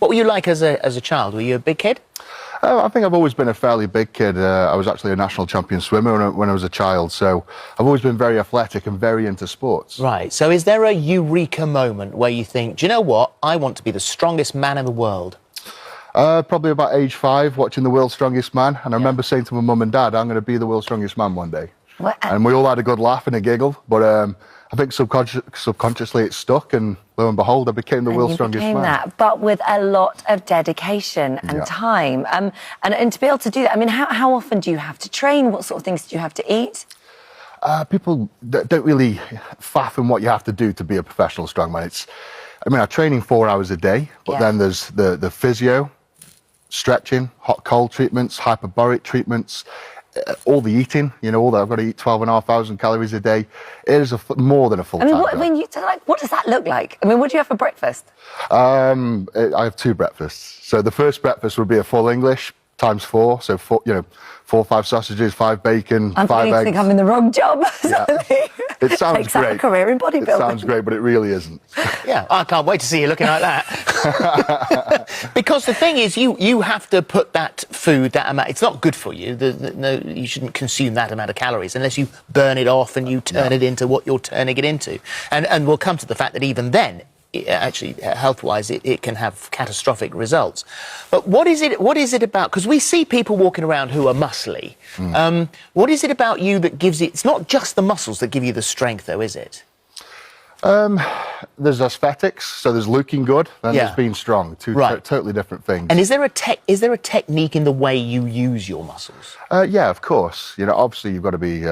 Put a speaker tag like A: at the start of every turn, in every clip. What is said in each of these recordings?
A: What were you like as a child? Were you a big kid?
B: I think I've always been a fairly big kid. I was actually a national champion swimmer when I was a child, so I've always been very athletic and very into sports.
A: Right, so is there a eureka moment where you think, do you know what, I want to be the strongest man in the world?
B: Probably about age 5, watching The World's Strongest Man, and I remember saying to my mum and dad, I'm going to be the world's strongest man one day.
C: What?
B: And we all had a good laugh and a giggle, but I think subconsciously it stuck, and lo and behold, I became the world's strongest man.
C: That, but with a lot of dedication and time. And to be able to do that, I mean, how often do you have to train? What sort of things do you have to eat?
B: People don't really fathom what you have to do to be a professional strongman. I'm training 4 hours a day, but then there's the physio, stretching, hot cold treatments, hyperbaric treatments, all the eating, all that. I've got to eat 12,500 calories a day. It is more than a full-time job.
C: What does that look like? I mean, what do you have for breakfast?
B: I have 2 breakfasts. So the first breakfast would be a full English times 4. So 4 or 5 sausages, 5 bacon, 5 eggs.
C: I think I'm in the wrong job.
B: Yeah. It sounds great.
C: A career in bodybuilding.
B: It sounds great, but it really isn't.
A: Yeah, I can't wait to see you looking like that. Because the thing is, you have to put that food, that amount, it's not good for you. No, you shouldn't consume that amount of calories unless you burn it off and you turn it into what you're turning it into. And we'll come to the fact that even then, actually, health-wise, it can have catastrophic results. But what is it about? Because we see people walking around who are muscly. What is it about you that gives it? It's not just the muscles that give you the strength, though, is it?
B: There's aesthetics, so there's looking good, and there's being strong. Two totally different things.
A: And is there a technique in the way you use your muscles?
B: Yeah, of course. Obviously you've got to be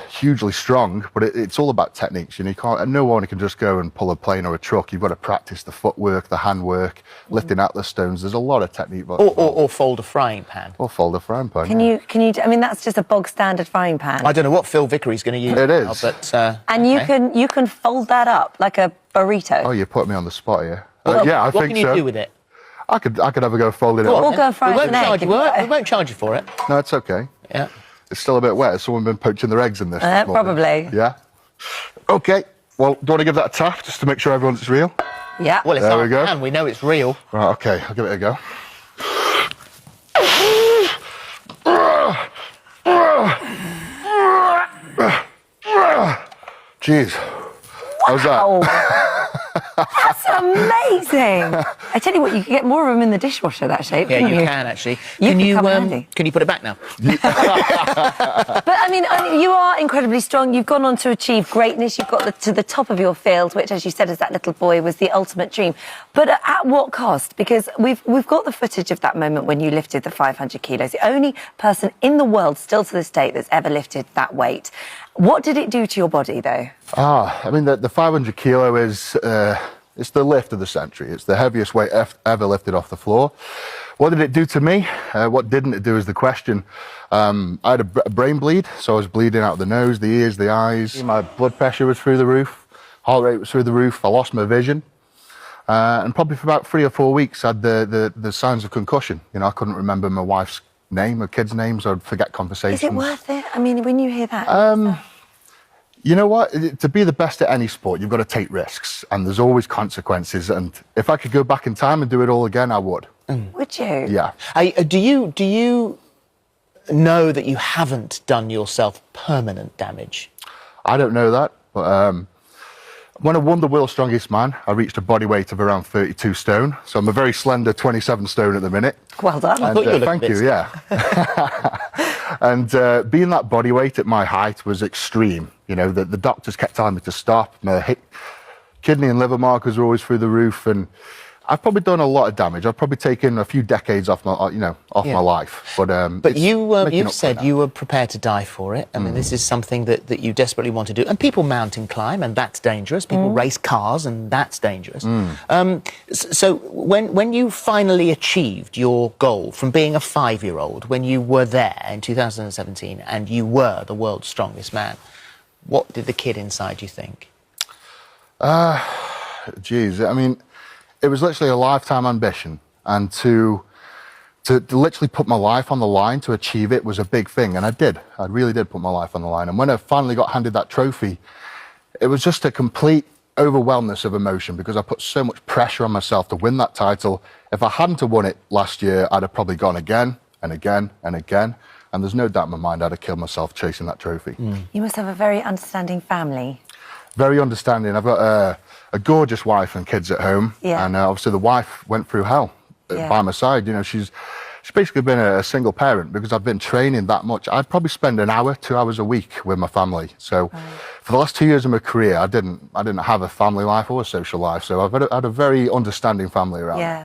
B: hugely strong, but it's all about techniques. You can't. No one can just go and pull a plane or a truck. You've got to practice the footwork, the handwork, lifting atlas stones. There's a lot of technique.
A: Or fold a frying pan.
B: Or fold a frying pan.
C: Can you? I mean, that's just a bog standard frying pan.
A: I don't know what Phil Vickery's going to use.
B: It
A: now,
B: is.
A: But
C: and you can fold that up like a burrito.
B: Oh, you put me on the spot here.
A: Well,
B: yeah, I think so.
A: What can you do with it?
B: I could have a go folding it up.
C: Or go and fry an egg.
A: We won't charge you for it.
B: No, it's okay.
A: Yeah.
B: It's still a bit wet. Has someone been poaching their eggs in this?
C: Probably.
B: Yeah. Okay. Well, do you want to give that a tap just to make sure everyone's real?
C: Yeah.
A: Well, it's
B: there
A: our
B: we go.
A: pan. We know it's real.
B: Right. Okay. I'll give it a go. Jeez. How's that?
C: That's amazing. I tell you what, you can get more of them in the dishwasher, that shape.
A: Yeah, you can actually.
C: Can you
A: put it back now?
C: But I mean, you are incredibly strong. You've gone on to achieve greatness. You've got to the top of your field, which, as you said, as that little boy, was the ultimate dream. But at what cost? Because we've got the footage of that moment when you lifted the 500 kilos. The only person in the world, still to this date, that's ever lifted that weight. What did it do to your body, though?
B: I mean, the 500 kilo is it's the lift of the century. It's the heaviest weight ever lifted off the floor. What did it do to me? What didn't it do is the question. I had a brain bleed, so I was bleeding out of the nose, the ears, the eyes. My blood pressure was through the roof. Heart rate was through the roof. I lost my vision. And probably for about 3 or 4 weeks, I had the signs of concussion. I couldn't remember my wife's name, her kids' names. I'd forget conversations.
C: Is it worth it? I mean, when you hear that...
B: You know what? To be the best at any sport, you've got to take risks, and there's always consequences. And if I could go back in time and do it all again, I would.
C: Would you?
B: Yeah.
A: Do you know that you haven't done yourself permanent damage?
B: I don't know that, but when I won the World's Strongest Man, I reached a body weight of around 32 stone. So I'm a very slender 27 stone at the minute.
C: Well done.
B: And, thank you. Yeah. And being that body weight at my height was extreme. The doctors kept telling me to stop. My kidney and liver markers were always through the roof, and I've probably done a lot of damage. I've probably taken a few decades off my, my life. But
A: you've said you were prepared to die for it. I mean, this is something that you desperately want to do. And people mountain climb, and that's dangerous. People race cars, and that's dangerous. So when you finally achieved your goal from being a 5-year-old, when you were there in 2017, and you were the world's strongest man, what did the kid inside you think?
B: Geez, I mean, it was literally a lifetime ambition, and to literally put my life on the line to achieve it was a big thing, and I really did put my life on the line. And when I finally got handed that trophy, it was just a complete overwhelmness of emotion because I put so much pressure on myself to win that title. If I hadn't have won it last year, I'd have probably gone again and again and again. And there's no doubt in my mind I'd have killed myself chasing that trophy.
C: You must have a very understanding family.
B: Very understanding. I've got a gorgeous wife and kids at home.
C: Yeah.
B: And obviously the wife went through hell by my side. You know, she's basically been a single parent because I've been training that much. I'd probably spend an hour, 2 hours a week with my family. So for the last 2 years of my career, I didn't have a family life or a social life. So I've had a very understanding family around.
C: Yeah.